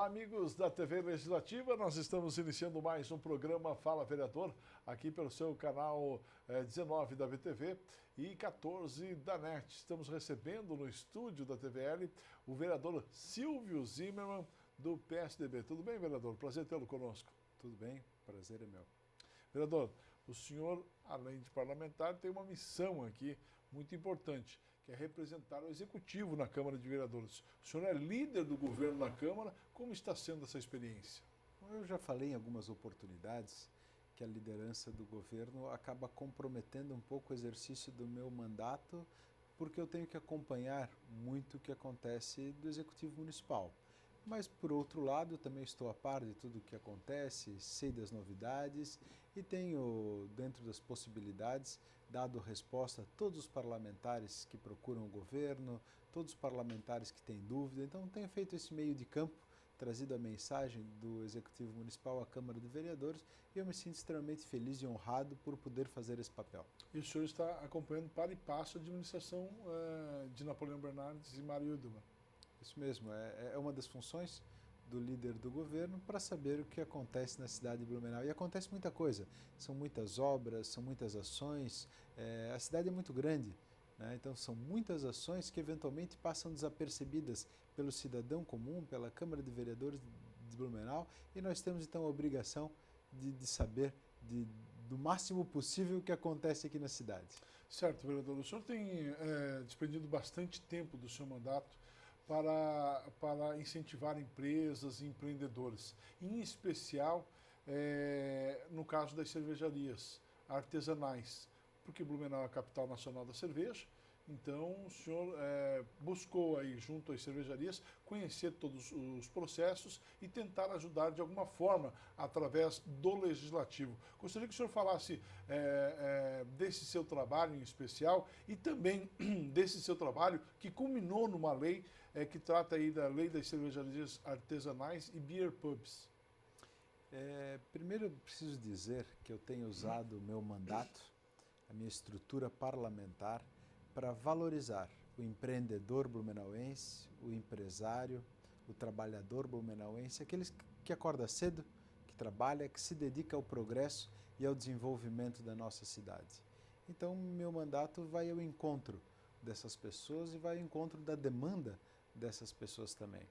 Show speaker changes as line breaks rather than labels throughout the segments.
Olá, amigos da TV Legislativa, nós estamos iniciando mais um programa Fala Vereador, aqui pelo seu canal 19 da VTV e 14 da NET. Estamos recebendo no estúdio da TVL o vereador Silvio Zimmermann, do PSDB. Tudo bem, vereador? Prazer tê-lo conosco.
Tudo bem, prazer é meu.
Vereador, o senhor, além de parlamentar, tem uma missão aqui muito importante, que é representar o Executivo na Câmara de Vereadores. O senhor é líder do governo na Câmara, como está sendo essa experiência?
Eu já falei em algumas oportunidades que a liderança do governo acaba comprometendo um pouco o exercício do meu mandato, porque eu tenho que acompanhar muito o que acontece do Executivo Municipal. Mas, por outro lado, eu também estou a par de tudo o que acontece, sei das novidades e tenho, dentro das possibilidades, dado resposta a todos os parlamentares que procuram o governo, todos os parlamentares que têm dúvida. Então, tenho feito esse meio de campo, trazido a mensagem do Executivo Municipal à Câmara de Vereadores e eu me sinto extremamente feliz e honrado por poder fazer esse papel.
E o senhor está acompanhando para e passo a administração de Napoleão Bernardes e Mário Udelmann.
Isso mesmo, é uma das funções do líder do governo para saber o que acontece na cidade de Blumenau. E acontece muita coisa, são muitas obras, são muitas ações, a cidade é muito grande, né? Então são muitas ações que eventualmente passam desapercebidas pelo cidadão comum, pela Câmara de Vereadores de Blumenau, e nós temos então a obrigação de saber do máximo possível o que acontece aqui na cidade.
Certo, vereador, o senhor tem despendido bastante tempo do seu mandato para incentivar empresas e empreendedores, em especial no caso das cervejarias artesanais, porque Blumenau é a capital nacional da cerveja, então o senhor buscou aí junto às cervejarias conhecer todos os processos e tentar ajudar de alguma forma através do legislativo. Gostaria que o senhor falasse desse seu trabalho em especial e também desse seu trabalho que culminou numa lei que trata aí da lei das cervejarias artesanais e beer pubs.
Primeiro eu preciso dizer que eu tenho usado o meu mandato, a minha estrutura parlamentar, para valorizar o empreendedor blumenauense, o empresário, o trabalhador blumenauense, aqueles que acorda cedo, que trabalha, que se dedica ao progresso e ao desenvolvimento da nossa cidade. Então, meu mandato vai ao encontro dessas pessoas e vai ao encontro da demanda dessas pessoas também.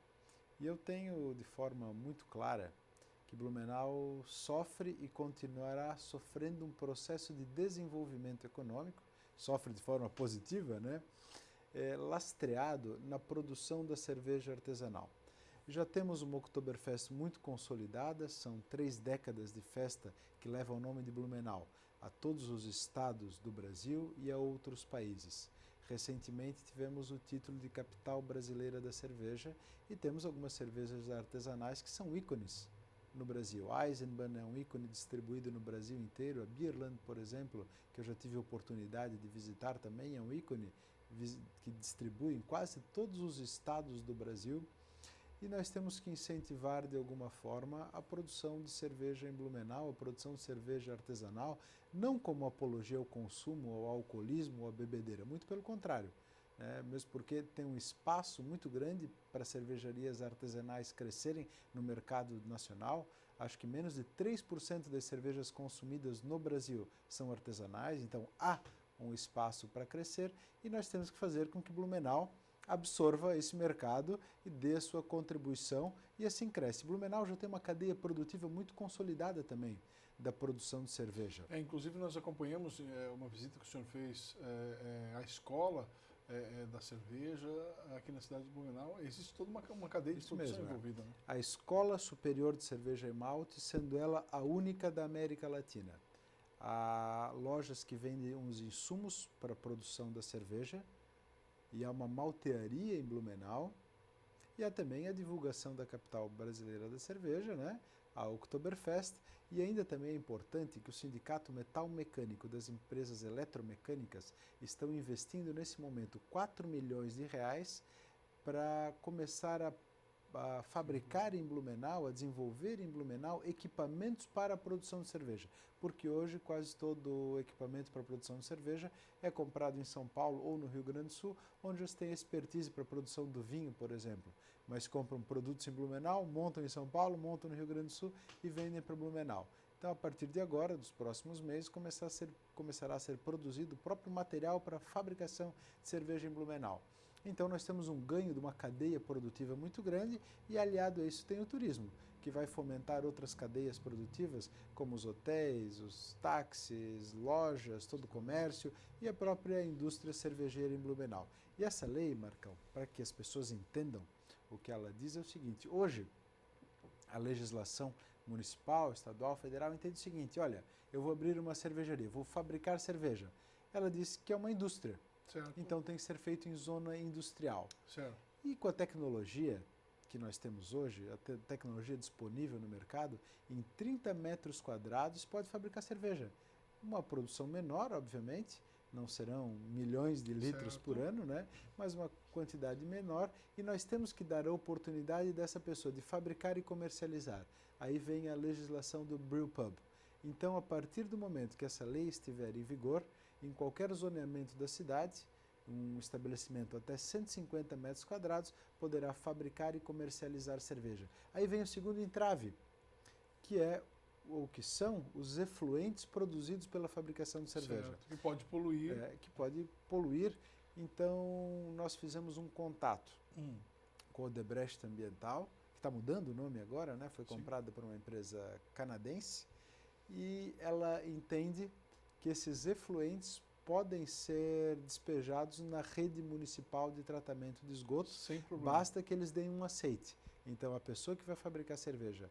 E eu tenho de forma muito clara que Blumenau sofre e continuará sofrendo um processo de desenvolvimento econômico, sofre de forma positiva, né? Lastreado na produção da cerveja artesanal. Já temos uma Oktoberfest muito consolidada, são 3 décadas de festa que levam o nome de Blumenau a todos os estados do Brasil e a outros países. Recentemente tivemos o título de capital brasileira da cerveja e temos algumas cervejas artesanais que são ícones no Brasil. Eisenbahn é um ícone distribuído no Brasil inteiro. A Beerland, por exemplo, que eu já tive a oportunidade de visitar também, é um ícone que distribui em quase todos os estados do Brasil. E nós temos que incentivar de alguma forma a produção de cerveja em Blumenau, a produção de cerveja artesanal, não como apologia ao consumo, ao alcoolismo ou à bebedeira, muito pelo contrário. Mesmo porque tem um espaço muito grande para cervejarias artesanais crescerem no mercado nacional. Acho que menos de 3% das cervejas consumidas no Brasil são artesanais, então há um espaço para crescer e nós temos que fazer com que Blumenau absorva esse mercado e dê a sua contribuição e assim cresce. Blumenau já tem uma cadeia produtiva muito consolidada também da produção de cerveja.
Inclusive nós acompanhamos uma visita que o senhor fez à escola da cerveja aqui na cidade de Blumenau. Existe toda uma cadeia de produção envolvida. Né?
A Escola Superior de Cerveja e Malte, sendo ela a única da América Latina. Há lojas que vendem uns insumos para a produção da cerveja, e há uma maltearia em Blumenau, e há também a divulgação da capital brasileira da cerveja, né? A Oktoberfest, e ainda também é importante que o Sindicato Metal Mecânico das Empresas Eletromecânicas estão investindo nesse momento 4 milhões de reais para começar a a fabricar em Blumenau, a desenvolver em Blumenau equipamentos para a produção de cerveja. Porque hoje quase todo o equipamento para a produção de cerveja é comprado em São Paulo ou no Rio Grande do Sul, onde eles têm expertise para a produção do vinho, por exemplo. Mas compram produtos em Blumenau, montam em São Paulo, montam no Rio Grande do Sul e vendem para Blumenau. Então, a partir de agora, dos próximos meses, começará a ser produzido o próprio material para a fabricação de cerveja em Blumenau. Então, nós temos um ganho de uma cadeia produtiva muito grande e, aliado a isso, tem o turismo, que vai fomentar outras cadeias produtivas, como os hotéis, os táxis, lojas, todo o comércio e a própria indústria cervejeira em Blumenau. E essa lei, Marcão, para que as pessoas entendam o que ela diz, é o seguinte: hoje, a legislação municipal, estadual, federal entende o seguinte: olha, eu vou abrir uma cervejaria, vou fabricar cerveja. Ela diz que é uma indústria,
certo.
Então tem que ser feito em zona industrial.
Certo.
E com a tecnologia que nós temos hoje, a tecnologia disponível no mercado, em 30 metros quadrados pode fabricar cerveja. Uma produção menor, obviamente, não serão milhões de litros por ano, né? Mas uma quantidade menor, e nós temos que dar a oportunidade dessa pessoa de fabricar e comercializar. Aí vem a legislação do Brewpub. Então, a partir do momento que essa lei estiver em vigor, em qualquer zoneamento da cidade, um estabelecimento até 150 metros quadrados poderá fabricar e comercializar cerveja. Aí vem o segundo entrave, que é ou que são os efluentes produzidos pela fabricação de cerveja.
Certo. Que pode poluir.
Que pode poluir. Então, nós fizemos um contato com a Odebrecht Ambiental, que está mudando o nome agora, né? Foi comprada por uma empresa canadense, e ela entende que esses efluentes podem ser despejados na rede municipal de tratamento de esgoto.
Sem problema.
Basta que eles deem um aceite. Então, a pessoa que vai fabricar cerveja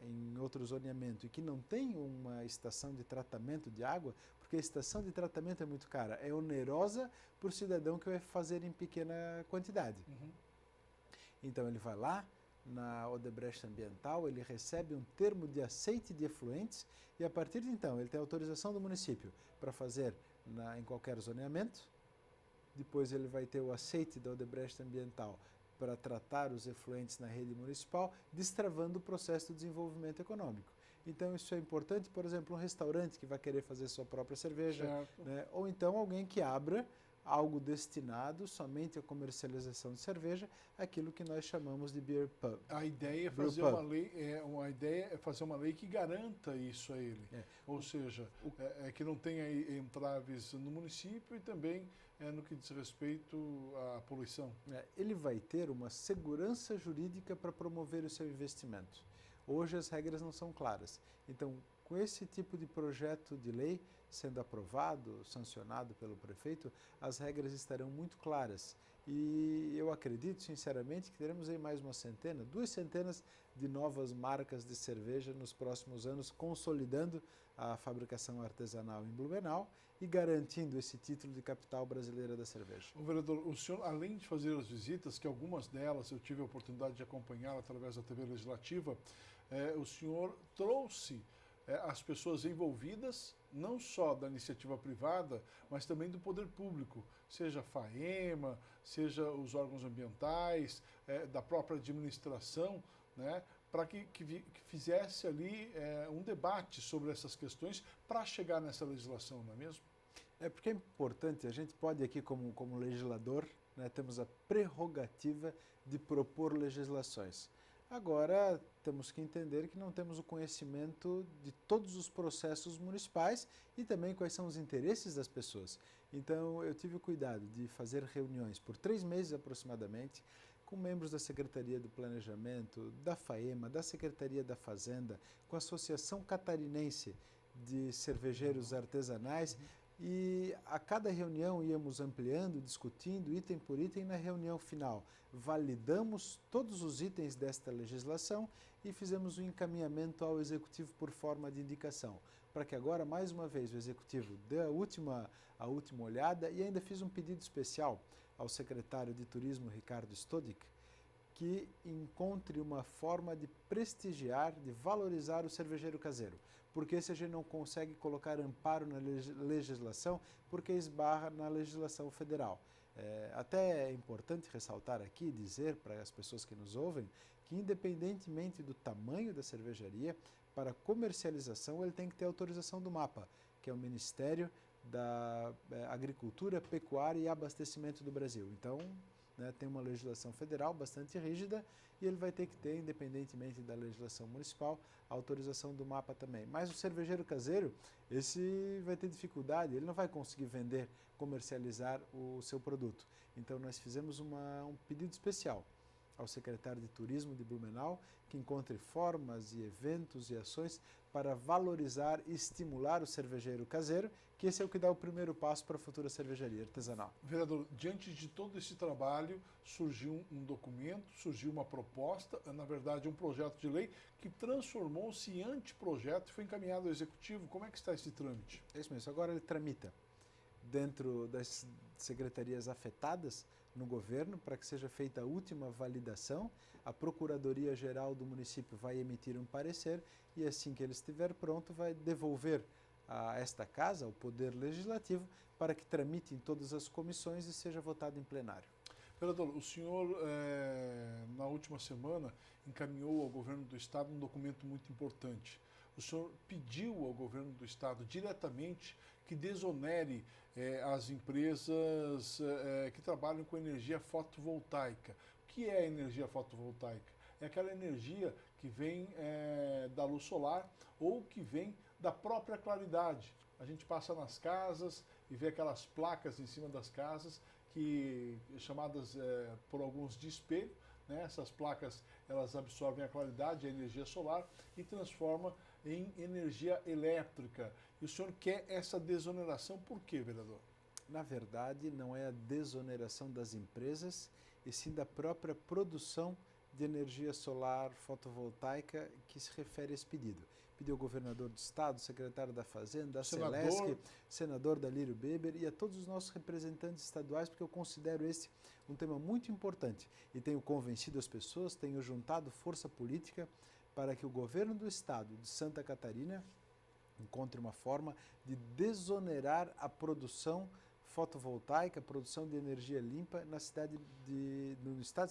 em outro zoneamento e que não tem uma estação de tratamento de água, porque a estação de tratamento é muito cara, é onerosa para o cidadão que vai fazer em pequena quantidade. Então, ele vai lá na Odebrecht Ambiental, ele recebe um termo de aceite de efluentes e, a partir de então, ele tem autorização do município para fazer em qualquer zoneamento. Depois ele vai ter o aceite da Odebrecht Ambiental para tratar os efluentes na rede municipal, destravando o processo de desenvolvimento econômico. Então, isso é importante, por exemplo, um restaurante que vai querer fazer sua própria cerveja, né? Ou então alguém que abra algo destinado somente à comercialização de cerveja, aquilo que nós chamamos de beer pub.
A ideia é fazer uma lei que garanta isso a ele. Ou seja, que não tenha entraves no município e também no que diz respeito à poluição.
Ele vai ter uma segurança jurídica para promover o seu investimento. Hoje as regras não são claras. Então, com esse tipo de projeto de lei sendo aprovado, sancionado pelo prefeito, as regras estarão muito claras. E eu acredito, sinceramente, que teremos aí mais uma centena, 2 centenas de novas marcas de cerveja nos próximos anos, consolidando a fabricação artesanal em Blumenau e garantindo esse título de capital brasileira da cerveja.
O vereador, o senhor, além de fazer as visitas, que algumas delas eu tive a oportunidade de acompanhar através da TV Legislativa, o senhor trouxe as pessoas envolvidas, não só da iniciativa privada, mas também do poder público, seja a FAEMA, seja os órgãos ambientais, da própria administração, né, para que fizesse ali um debate sobre essas questões para chegar nessa legislação, não é mesmo?
Porque é importante, a gente pode aqui como legislador, né, temos a prerrogativa de propor legislações. Agora, temos que entender que não temos o conhecimento de todos os processos municipais e também quais são os interesses das pessoas. Então, eu tive o cuidado de fazer reuniões por 3 meses aproximadamente com membros da Secretaria do Planejamento, da FAEMA, da Secretaria da Fazenda, com a Associação Catarinense de Cervejeiros Artesanais. E a cada reunião íamos ampliando, discutindo item por item. Na reunião final validamos todos os itens desta legislação e fizemos um encaminhamento ao Executivo por forma de indicação, para que agora, mais uma vez, o Executivo dê a última olhada. E ainda fiz um pedido especial ao secretário de Turismo, Ricardo Stodik, que encontre uma forma de prestigiar, de valorizar o cervejeiro caseiro. Porque esse a gente não consegue colocar amparo na legislação, porque esbarra na legislação federal. Até é importante ressaltar aqui, dizer para as pessoas que nos ouvem, que independentemente do tamanho da cervejaria, para comercialização ele tem que ter autorização do MAPA, que é o Ministério da Agricultura, Pecuária e Abastecimento do Brasil. Então, né, tem uma legislação federal bastante rígida e ele vai ter que ter, independentemente da legislação municipal, a autorização do MAPA também. Mas o cervejeiro caseiro, esse vai ter dificuldade, ele não vai conseguir vender, comercializar o seu produto. Então, nós fizemos um pedido especial ao secretário de Turismo de Blumenau, que encontre formas e eventos e ações para valorizar e estimular o cervejeiro caseiro, que esse é o que dá o primeiro passo para a futura cervejaria artesanal.
Vereador, diante de todo esse trabalho, surgiu um documento, surgiu uma proposta, na verdade um projeto de lei, que transformou-se em anteprojeto e foi encaminhado ao Executivo. Como é que está esse trâmite?
É isso mesmo, agora ele tramita dentro das secretarias afetadas no governo para que seja feita a última validação. A Procuradoria-Geral do município vai emitir um parecer e assim que ele estiver pronto vai devolver a esta casa, ao Poder Legislativo, para que tramite em todas as comissões e seja votado em plenário.
Vereador, o senhor, na última semana, encaminhou ao governo do Estado um documento muito importante. O senhor pediu ao governo do Estado diretamente que desonere as empresas que trabalham com energia fotovoltaica. O que é energia fotovoltaica? É aquela energia que vem da luz solar ou que vem da própria claridade. A gente passa nas casas e vê aquelas placas em cima das casas que chamadas por alguns de espelho, né? Essas placas elas absorvem a claridade, a energia solar e transformam em energia elétrica. E o senhor quer essa desoneração por quê, vereador?
Na verdade, não é a desoneração das empresas, e sim da própria produção de energia solar fotovoltaica que se refere a esse pedido. Pediu ao governador do estado, secretário da Fazenda, a Celesc, senador Dalírio Beber e a todos os nossos representantes estaduais, porque eu considero esse um tema muito importante e tenho convencido as pessoas, tenho juntado força política para que o governo do estado de Santa Catarina encontre uma forma de desonerar a produção fotovoltaica, a produção de energia limpa no estado de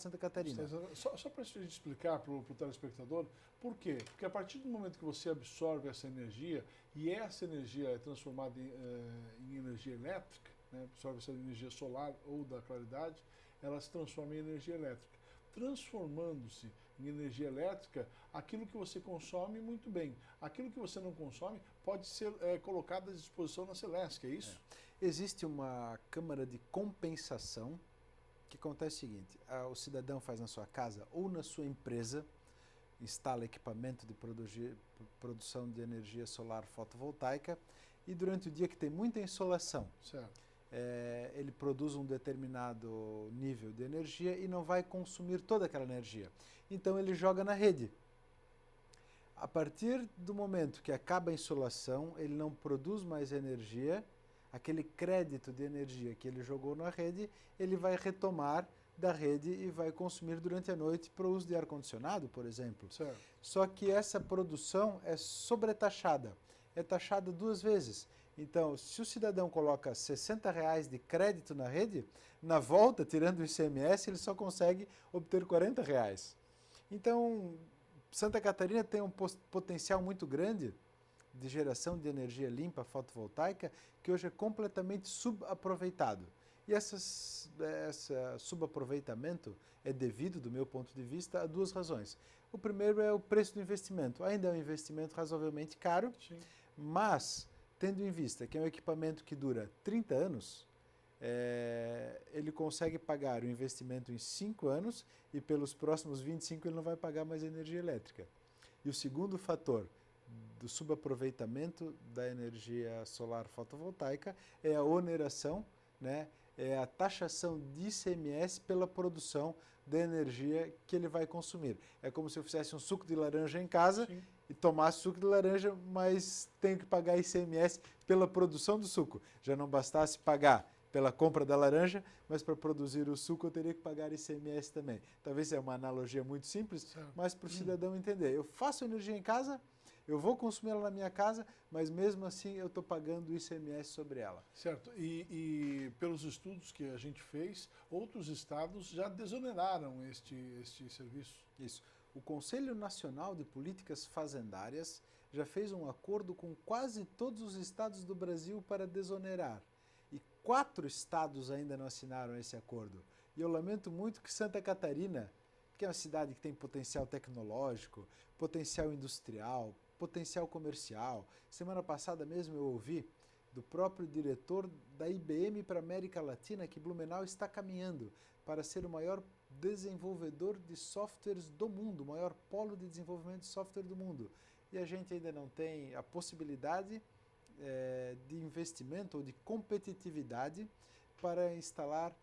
Santa Catarina.
Só para a gente explicar para o telespectador, por quê? Porque a partir do momento que você absorve essa energia e essa energia é transformada em energia elétrica, né, absorve essa energia solar ou da claridade, ela se transforma em energia elétrica. Transformando-se em energia elétrica, aquilo que você consome, muito bem. Aquilo que você não consome pode ser colocado à disposição na Celesc, é isso?
Existe uma câmara de compensação que acontece o seguinte, o cidadão faz na sua casa ou na sua empresa, instala equipamento de produção de energia solar fotovoltaica e durante o dia que tem muita insolação, ele produz um determinado nível de energia e não vai consumir toda aquela energia. Então ele joga na rede. A partir do momento que acaba a insolação, ele não produz mais energia, aquele crédito de energia que ele jogou na rede, ele vai retomar da rede e vai consumir durante a noite para o uso de ar-condicionado, por exemplo.
Certo.
Só que essa produção é sobretaxada, é taxada 2 vezes. Então, se o cidadão coloca R$60 de crédito na rede, na volta, tirando o ICMS, ele só consegue obter R$40. Então, Santa Catarina tem um potencial muito grande de geração de energia limpa fotovoltaica que hoje é completamente subaproveitado. E esse subaproveitamento é devido, do meu ponto de vista, a 2 razões. O primeiro é o preço do investimento. Ainda é um investimento razoavelmente caro, sim, mas tendo em vista que é um equipamento que dura 30 anos, ele consegue pagar o investimento em 5 anos e pelos próximos 25 ele não vai pagar mais energia elétrica. E o segundo fator do subaproveitamento da energia solar fotovoltaica é a oneração, né, é a taxação de ICMS pela produção da energia que ele vai consumir. É como se eu fizesse um suco de laranja em casa, sim, e tomasse suco de laranja, mas tenho que pagar ICMS pela produção do suco. Já não bastasse pagar pela compra da laranja, mas para produzir o suco eu teria que pagar ICMS também. Talvez seja uma analogia muito simples, mas para o cidadão entender. Eu faço energia em casa, Eu vou consumir ela na minha casa, mas mesmo assim eu estou pagando o ICMS sobre ela.
Certo. E pelos estudos que a gente fez, outros estados já desoneraram este serviço.
Isso. O Conselho Nacional de Políticas Fazendárias já fez um acordo com quase todos os estados do Brasil para desonerar. E 4 estados ainda não assinaram esse acordo. E eu lamento muito que Santa Catarina, que é uma cidade que tem potencial tecnológico, potencial industrial, potencial comercial. Semana passada mesmo eu ouvi do próprio diretor da IBM para a América Latina que Blumenau está caminhando para ser o maior desenvolvedor de softwares do mundo, o maior polo de desenvolvimento de software do mundo. E a gente ainda não tem a possibilidade de investimento ou de competitividade para instalar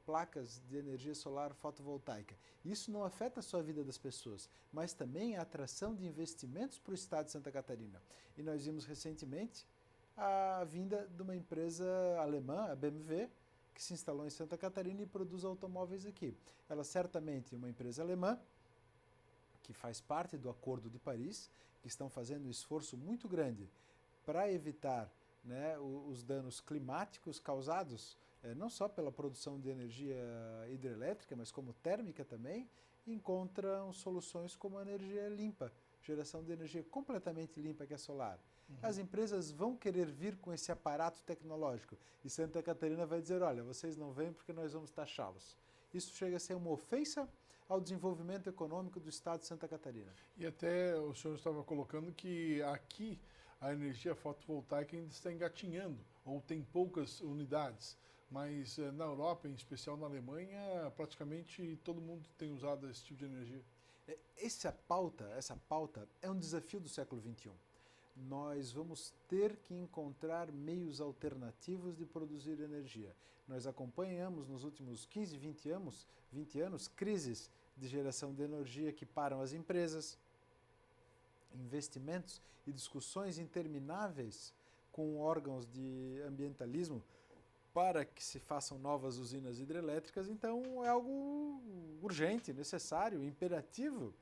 placas de energia solar fotovoltaica. Isso não afeta só a vida das pessoas, mas também a atração de investimentos para o estado de Santa Catarina. E nós vimos recentemente a vinda de uma empresa alemã, a BMW, que se instalou em Santa Catarina e produz automóveis aqui. Ela certamente é uma empresa alemã, que faz parte do Acordo de Paris, que estão fazendo um esforço muito grande para evitar, né, os danos climáticos causados não só pela produção de energia hidrelétrica, mas como térmica também, encontram soluções como a energia limpa, geração de energia completamente limpa que é solar. Uhum. As empresas vão querer vir com esse aparato tecnológico e Santa Catarina vai dizer, olha, vocês não vêm porque nós vamos taxá-los. Isso chega a ser uma ofensa ao desenvolvimento econômico do estado de Santa Catarina.
E até o senhor estava colocando que aqui a energia fotovoltaica ainda está engatinhando, ou tem poucas unidades. Mas na Europa, em especial na Alemanha, praticamente todo mundo tem usado esse tipo de energia.
Essa pauta é um desafio do século XXI. Nós vamos ter que encontrar meios alternativos de produzir energia. Nós acompanhamos nos últimos 15, 20 anos crises de geração de energia que param as empresas, investimentos e discussões intermináveis com órgãos de ambientalismo para que se façam novas usinas hidrelétricas, então é algo urgente, necessário, imperativo.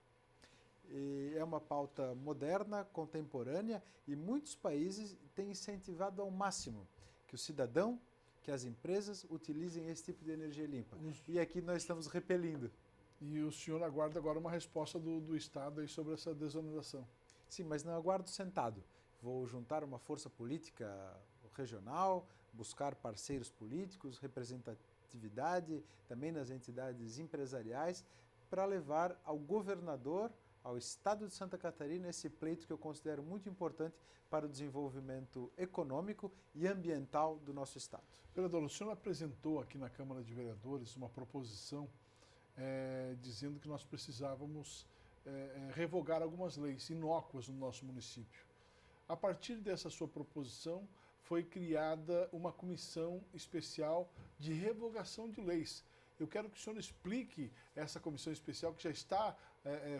E é uma pauta moderna, contemporânea, e muitos países têm incentivado ao máximo que o cidadão, que as empresas utilizem esse tipo de energia limpa. E aqui nós estamos repelindo.
E o senhor aguarda agora uma resposta do Estado aí sobre essa desoneração.
Sim, mas não aguardo sentado. Vou juntar uma força política regional, buscar parceiros políticos, representatividade, também nas entidades empresariais, para levar ao governador, ao Estado de Santa Catarina, esse pleito que eu considero muito importante para o desenvolvimento econômico e ambiental do nosso Estado.
Vereador, o senhor apresentou aqui na Câmara de Vereadores uma proposição dizendo que nós precisávamos revogar algumas leis inócuas no nosso município. A partir dessa sua proposição, foi criada uma comissão especial de revogação de leis. Eu quero que o senhor explique essa comissão especial que já está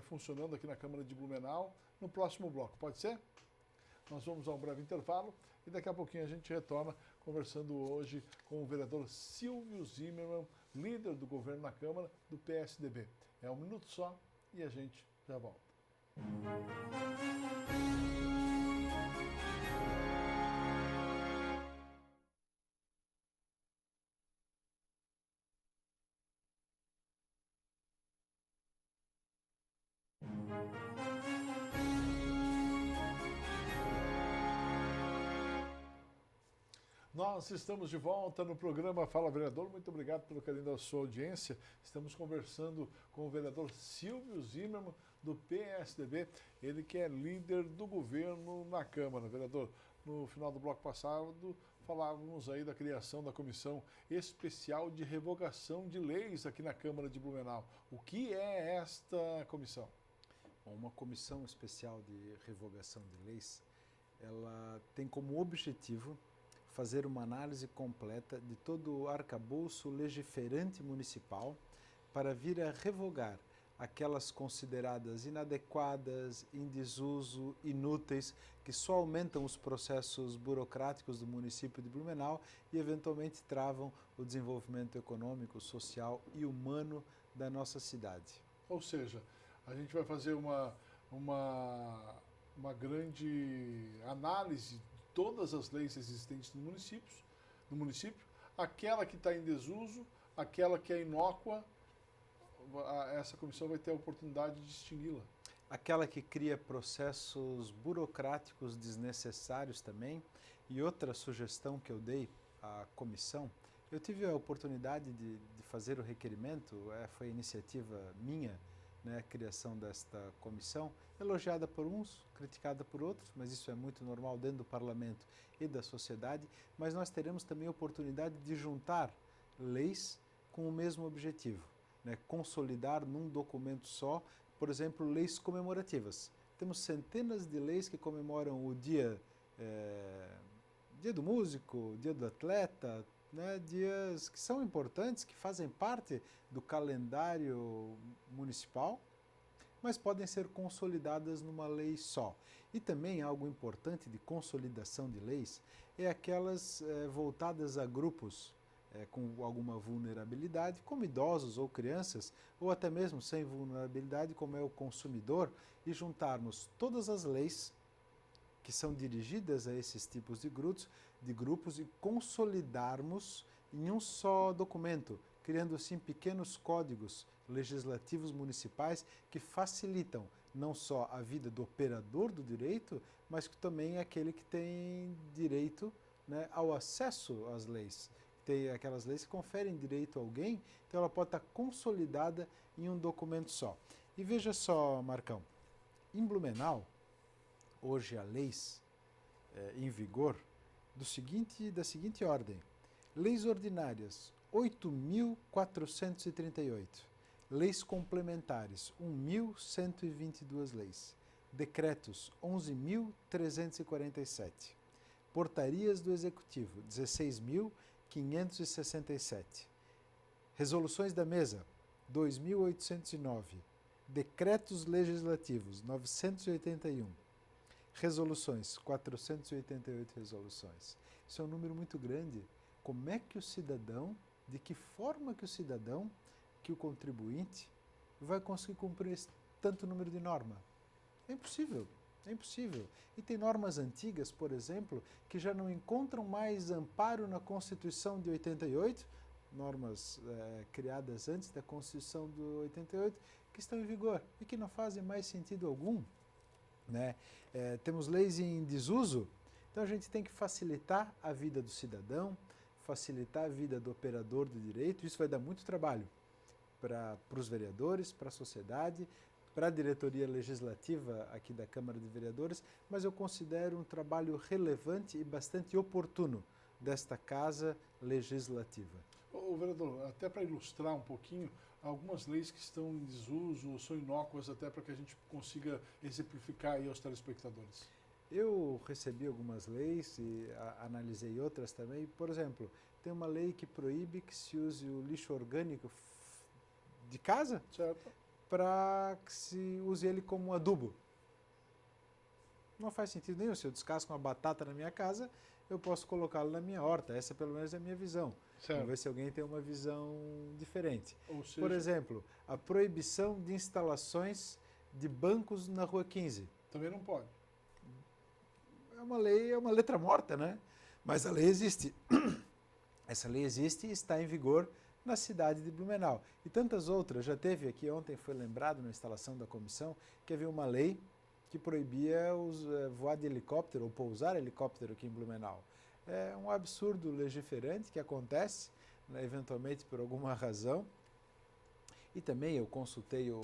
funcionando aqui na Câmara de Blumenau no próximo bloco. Pode ser? Nós vamos a um breve intervalo e daqui a pouquinho a gente retorna conversando hoje com o vereador Silvio Zimmermann, líder do governo na Câmara do PSDB. É um minuto só e a gente já volta. Nós estamos de volta no programa Fala Vereador. Muito obrigado pelo carinho da sua audiência. Estamos conversando com o vereador Silvio Zimmermann, do PSDB, ele que é líder do governo na Câmara. Vereador, no final do bloco passado, falávamos aí da criação da Comissão Especial de Revogação de Leis aqui na Câmara de Blumenau. O que é esta comissão?
Bom, uma comissão especial de revogação de leis, ela tem como objetivo fazer uma análise completa de todo o arcabouço legiferante municipal para vir a revogar aquelas consideradas inadequadas, em desuso, inúteis, que só aumentam os processos burocráticos do município de Blumenau e eventualmente travam o desenvolvimento econômico, social e humano da nossa cidade.
Ou seja, a gente vai fazer uma uma grande análise de todas as leis existentes no município, aquela que está em desuso, aquela que é inócua, essa comissão vai ter a oportunidade de distingui-la.
Aquela que cria processos burocráticos desnecessários também. E outra sugestão que eu dei à comissão, eu tive a oportunidade de fazer o requerimento, foi iniciativa minha, né, a criação desta comissão, elogiada por uns, criticada por outros, mas isso é muito normal dentro do parlamento e da sociedade, mas nós teremos também a oportunidade de juntar leis com o mesmo objetivo, né, consolidar num documento só, por exemplo, leis comemorativas. Temos centenas de leis que comemoram o dia do músico, dia do atleta, né, dias que são importantes, que fazem parte do calendário municipal, mas podem ser consolidadas numa lei só. E também algo importante de consolidação de leis é aquelas voltadas a grupos com alguma vulnerabilidade, como idosos ou crianças, ou até mesmo sem vulnerabilidade, como é o consumidor, e juntarmos todas as leis que são dirigidas a esses tipos de grupos e consolidarmos em um só documento, criando assim pequenos códigos legislativos municipais que facilitam não só a vida do operador do direito, mas também aquele que tem direito, né, ao acesso às leis. Tem aquelas leis que conferem direito a alguém, então ela pode estar consolidada em um documento só. E veja só, Marcão, em Blumenau, hoje há leis em vigor da seguinte ordem. Leis ordinárias, 8.438. Leis complementares, 1.122 leis. Decretos, 11.347. Portarias do Executivo, 16.567. Resoluções da Mesa, 2.809. Decretos legislativos, 981. Resoluções, 488 resoluções. Isso é um número muito grande. Como é que o cidadão, de que forma que o cidadão, que o contribuinte, vai conseguir cumprir esse tanto número de norma? É impossível, é impossível. E tem normas antigas, por exemplo, que já não encontram mais amparo na Constituição de 88, normas criadas antes da Constituição de 88, que estão em vigor e que não fazem mais sentido algum. Né? Temos leis em desuso, então a gente tem que facilitar a vida do cidadão, facilitar a vida do operador do direito. Isso vai dar muito trabalho para os vereadores, para a sociedade, para a diretoria legislativa aqui da Câmara de Vereadores, mas eu considero um trabalho relevante e bastante oportuno desta Casa Legislativa.
Ô, vereador, até para ilustrar um pouquinho, algumas leis que estão em desuso, são inócuas, até para que a gente consiga exemplificar aí aos telespectadores.
Eu recebi algumas leis e analisei outras também. Por exemplo, tem uma lei que proíbe que se use o lixo orgânico de casa para que se use ele como adubo. Não faz sentido nenhum. Se eu descasco uma batata na minha casa, eu posso colocá-lo na minha horta. Essa, pelo menos, é a minha visão. Vamos ver se alguém tem uma visão diferente.
Ou seja,
por exemplo, a proibição de instalações de bancos na Rua 15.
Também não pode.
É uma lei, é uma letra morta, né? Mas a lei existe. Essa lei existe e está em vigor na cidade de Blumenau. E tantas outras. Já teve aqui, ontem foi lembrado na instalação da comissão, que havia uma lei que proibia voar de helicóptero ou pousar helicóptero aqui em Blumenau. É um absurdo legiferante que acontece, né, eventualmente por alguma razão. E também eu consultei o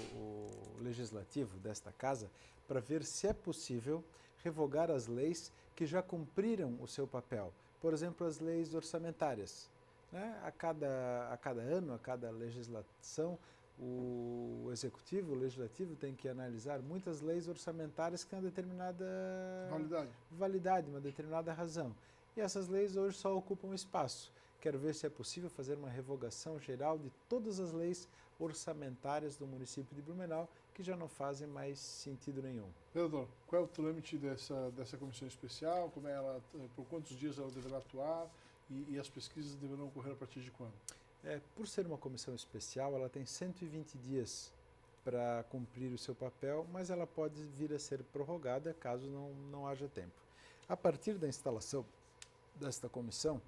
legislativo desta casa para ver se é possível revogar as leis que já cumpriram o seu papel. Por exemplo, as leis orçamentárias. Né? A cada ano, a cada legislação, o Executivo, o Legislativo tem que analisar muitas leis orçamentárias que têm uma determinada validade, uma determinada razão. E essas leis hoje só ocupam espaço. Quero ver se é possível fazer uma revogação geral de todas as leis orçamentárias do município de Blumenau, que já não fazem mais sentido nenhum.
Vereador, qual é o trâmite dessa comissão especial? Como ela, por quantos dias ela deverá atuar e as pesquisas deverão ocorrer a partir de quando?
Por ser uma comissão especial, ela tem 120 dias para cumprir o seu papel, mas ela pode vir a ser prorrogada caso não haja tempo. A partir da instalação desta comissão,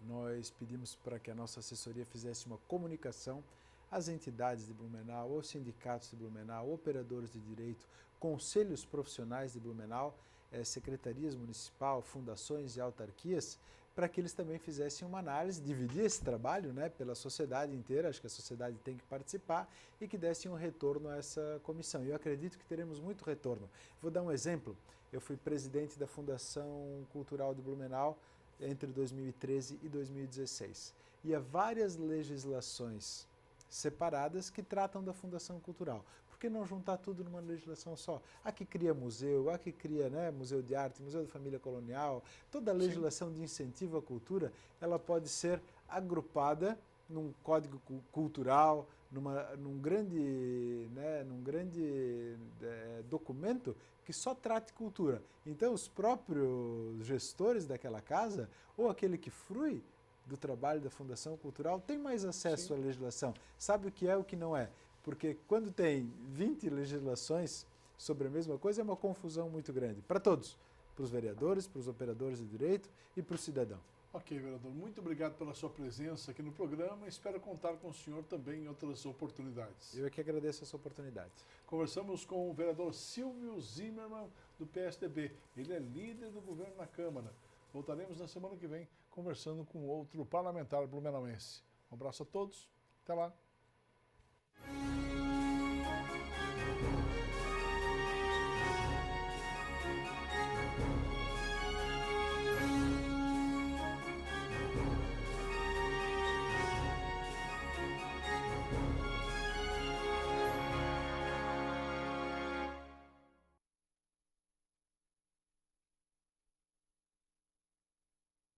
nós pedimos para que a nossa assessoria fizesse uma comunicação às entidades de Blumenau, aos sindicatos de Blumenau, operadores de direito, conselhos profissionais de Blumenau, secretarias municipal, fundações e autarquias, para que eles também fizessem uma análise, dividir esse trabalho, né, pela sociedade inteira, acho que a sociedade tem que participar, e que dessem um retorno a essa comissão. Eu acredito que teremos muito retorno. Vou dar um exemplo. Eu fui presidente da Fundação Cultural de Blumenau entre 2013 e 2016. E há várias legislações separadas que tratam da Fundação Cultural. Por que não juntar tudo numa legislação só? A que cria museu, a que cria, né, Museu de Arte, Museu da Família Colonial, toda a legislação Sim. de incentivo à cultura, ela pode ser agrupada num código cultural, num grande documento que só trate cultura. Então, os próprios gestores daquela casa, ou aquele que frui do trabalho da Fundação Cultural, tem mais acesso Sim. à legislação, sabe o que é e o que não é. Porque quando tem 20 legislações sobre a mesma coisa, é uma confusão muito grande. Para todos, para os vereadores, para os operadores de direito e para o cidadão.
Ok, vereador. Muito obrigado pela sua presença aqui no programa. Espero contar com o senhor também em outras oportunidades.
Eu é que agradeço essa oportunidade.
Conversamos com o vereador Silvio Zimmermann, do PSDB. Ele é líder do governo na Câmara. Voltaremos na semana que vem conversando com outro parlamentar blumenauense. Um abraço a todos. Até lá.